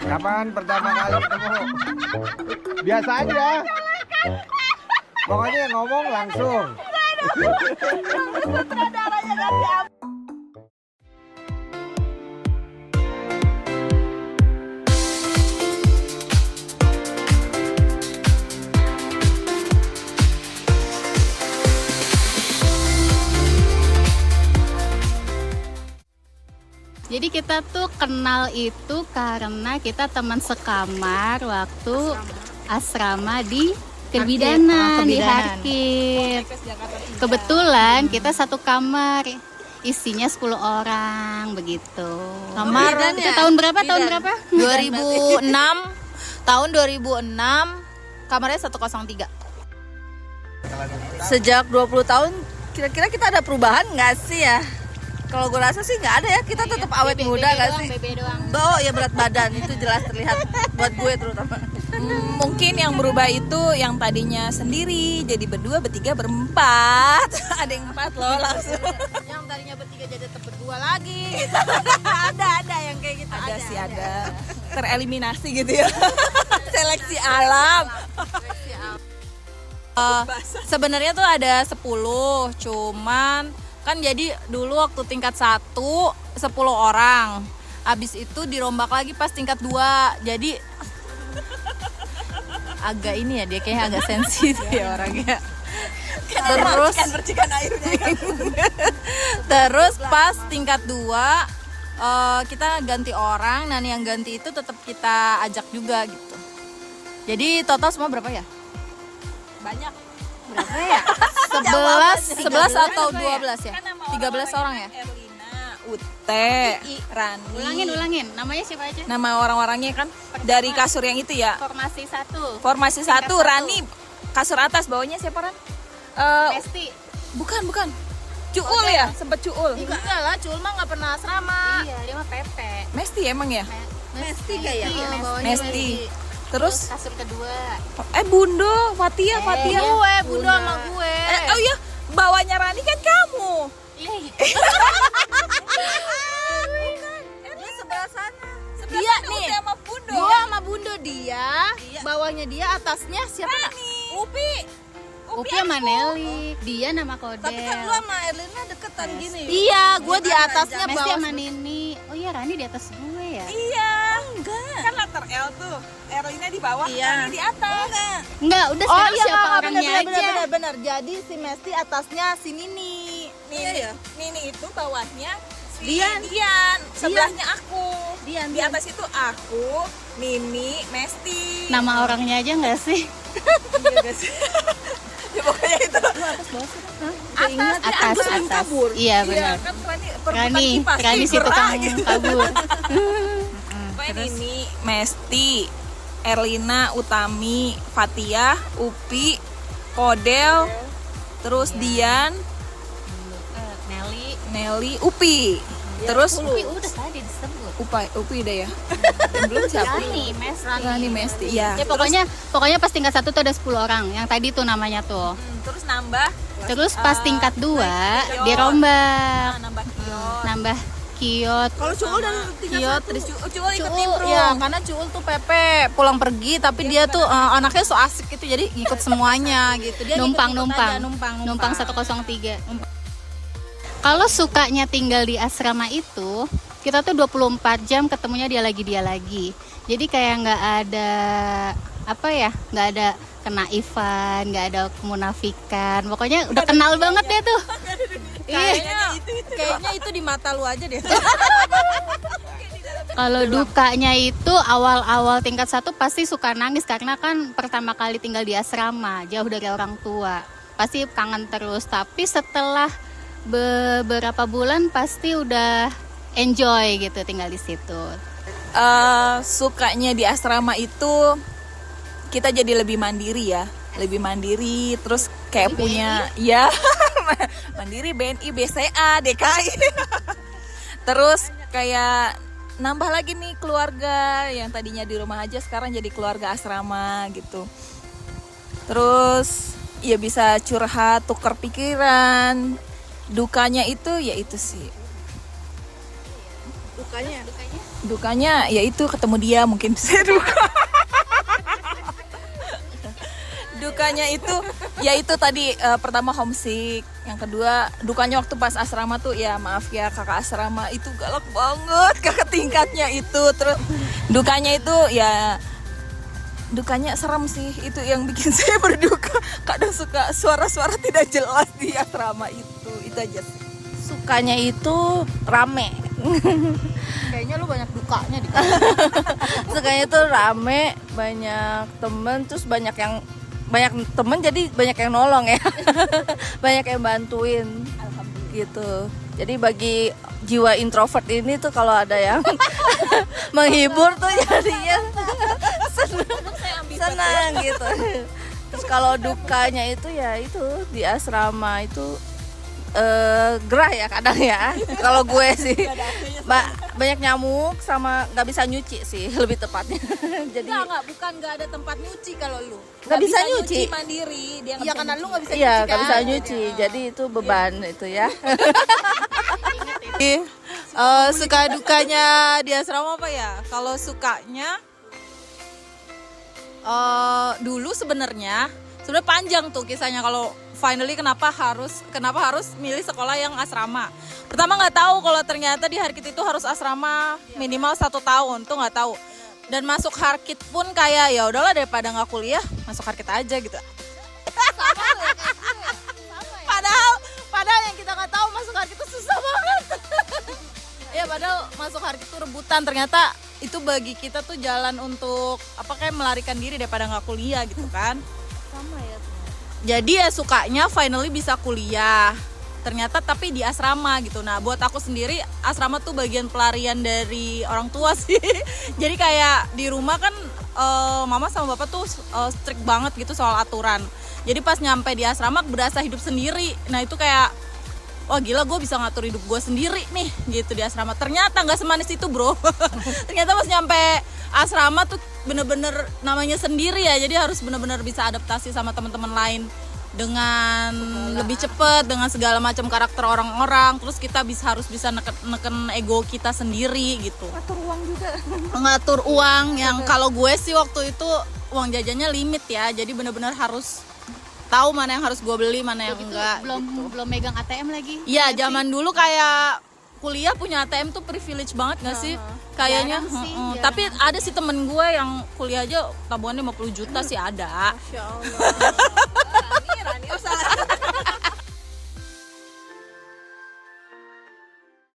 Kapan pertama kali ketemu? Biasa aja. Pokoknya ngomong langsung. Jadi kita tuh kenal itu karena kita teman sekamar waktu asrama di Kebidanan, di Harkit. Kebetulan kita satu kamar, isinya 10 orang begitu. Kamar itu tahun berapa? Tahun berapa? 2006. Tahun 2006 kamarnya 103. Sejak 20 tahun kira-kira kita ada perubahan nggak sih ya? Kalau gue rasa sih nggak ada ya, kita tetap awet muda nggak sih? BB doang. Oh ya, berat badan itu jelas terlihat buat gue terutama. Mungkin yang berubah itu yang tadinya sendiri jadi berdua, bertiga, berempat. Ada yang 4 loh langsung. Yang tadinya bertiga jadi tetap berdua lagi gitu. ada yang kayak gitu. Ada sih ada. Tereliminasi gitu ya. Seleksi alam. Sebenarnya tuh ada 10, cuman kan jadi dulu waktu tingkat 1 10 orang. Habis itu dirombak lagi pas tingkat 2. Jadi agak ini ya, dia kayak agak sensitif ya orangnya. Terus percikan airnya. terus pas tingkat 2 kita ganti orang, dan yang ganti itu tetap kita ajak juga gitu. Jadi total semua berapa ya? Banyak. Berapa ya? 11 atau 12 ya? 13 orang ya? Erlina, Ute, Rani. Ulangin. Namanya siapa aja? Nama orang-orangnya kan dari kasur yang itu ya. Formasi 1. Formasi 1, Tingkat 1. Rani kasur atas, bawahnya siapa Ran? Pesti. Bukan. Cuul ya? Sempet Cuul. Enggak lah, Cul mah nggak pernah asrama. Iya, dia mah Pepe. Mesti emang ya? Mesti kayak Iya, bawahnya Mesti. Terus kasur kedua. Bundo, Fatia. gue, Bunda sama gue. Oh iya, bawahnya Rani kan kamu. Iya. Dia sebelah sana. Dia nih. Sama Bundo. Dia sama Bundo dia, bawahnya dia, atasnya siapa? Upi. Upi sama Nelly. Dia nama Kodel. Tapi kan lu sama Erlina deketan gini. Iya, gue di atasnya, Messi bawah. sama Nini. Oh iya, Rani di atas gue ya? Iya. Enggak. Kan letter L tuh. Erlina di bawah, Iya. Rani di atas. Enggak, udah sekarang siapa orangnya aja. benar. Jadi si Mesti atasnya si Nini. Nini, Iya ya. Nini itu bawahnya si Dian. sebelahnya aku. Dian. Di atas itu aku, Nini, Mesti. Nama orangnya aja nggak sih? Iya guys. Ya pokoknya itu. Atas. Kabur. Iya benar. Kan Rani si tukang kabur. Pokoknya Nini, Mesti, Erlina, Utami, Fatia, Upi, Kodel, terus Dian, Nelly, Upi. Terus Upi udah tadi disebut. Upi udah ya. Belum siapa? Rani, Mesti. Iya. Ya pokoknya pas tingkat 1 tuh ada 10 orang. Yang tadi tuh namanya tuh. Terus nambah Terus pas tingkat 2 dirombak. nambah kios. Nambah kiot. Kalau Cul dan Kios terus Cuul ikut Cuul, nimbrung. ya, Karena Cuul tuh Pepe pulang pergi, tapi dia tuh anaknya so asik gitu, jadi ikut semuanya gitu. Dia Numpang. numpang 103. Kalau sukanya tinggal di asrama itu, kita tuh 24 jam ketemunya dia lagi. Jadi kayak nggak ada nggak ada kenaifan, nggak ada kemunafikan. Pokoknya udah kenal banget dia tuh. Kayaknya itu di mata lu aja deh. Kalau dukanya itu awal-awal tingkat 1 pasti suka nangis karena kan pertama kali tinggal di asrama, jauh dari orang tua. Pasti kangen terus, tapi setelah beberapa bulan pasti udah enjoy gitu tinggal di situ. Sukanya di asrama itu kita jadi lebih mandiri ya, terus kayak BNI? punya ya mandiri, BNI, BCA, DKI. Terus kayak nambah lagi nih keluarga yang tadinya di rumah aja sekarang jadi keluarga asrama gitu. Terus ya bisa curhat, tukar pikiran. Dukanya itu ya itu sih. Dukanya. Dukanya ya itu ketemu dia mungkin bisa duka. Dukanya itu ya itu tadi pertama homesick, yang kedua dukanya waktu pas asrama tuh ya maaf ya kakak asrama itu galak banget kakak tingkatnya itu. Terus dukanya itu ya dukanya serem sih, itu yang bikin saya berduka. Kadang suka suara-suara tidak jelas di asrama itu aja sih. Sukanya itu rame. Kayaknya lu banyak dukanya di Sukanya itu rame, banyak temen, terus banyak temen jadi banyak yang nolong ya. Banyak yang bantuin gitu. Jadi bagi jiwa introvert ini tuh kalau ada yang menghibur tuh jadinya senang gitu. Terus kalau dukanya itu ya itu di asrama itu gerah ya kadang ya. Kalau gue sih banyak nyamuk sama nggak bisa nyuci sih lebih tepatnya. Jadi bukan nggak ada tempat nyuci kalau lu nggak bisa nyuci mandiri dia Iya karena lu nggak bisa iya nyuci nggak kan? bisa nyuci jadi itu beban itu ya. Suka dukanya di asrama apa ya? Kalau sukanya dulu sebenarnya panjang tuh kisahnya. Kalau finally kenapa harus milih sekolah yang asrama. Pertama nggak tahu kalau ternyata di Harkit itu harus asrama minimal 1 tahun tuh nggak tahu. Dan masuk Harkit pun kayak ya udahlah daripada nggak kuliah masuk Harkit aja gitu. Padahal yang kita nggak tahu masuk Harkit itu susah banget. Ya padahal masuk Harkit itu rebutan, ternyata itu bagi kita tuh jalan untuk kayak melarikan diri daripada nggak kuliah gitu kan. Sama ya. Jadi ya sukanya finally bisa kuliah. Ternyata tapi di asrama gitu. Nah, buat aku sendiri asrama tuh bagian pelarian dari orang tua sih. Jadi kayak di rumah kan mama sama bapak tuh strict banget gitu soal aturan. Jadi pas nyampe di asrama berasa hidup sendiri. Nah, itu kayak wah gila gue bisa ngatur hidup gue sendiri nih gitu di asrama. Ternyata nggak semanis itu bro. Ternyata pas nyampe asrama tuh bener-bener namanya sendiri ya. Jadi harus bener-bener bisa adaptasi sama teman-teman lain dengan lebih cepet, dengan segala macam karakter orang-orang. Terus kita harus bisa neken ego kita sendiri gitu. Ngatur uang yang kalau gue sih waktu itu uang jajannya limit ya. Jadi bener-bener harus tahu mana yang harus gue beli, mana yang enggak. Belum megang ATM lagi. Iya, zaman dulu kayak kuliah punya ATM tuh privilege banget gak sih? Kayaknya. Jarang sih, jarang. Tapi ada sih temen gue yang kuliah aja tabungannya 50 juta sih ada. Masya Allah.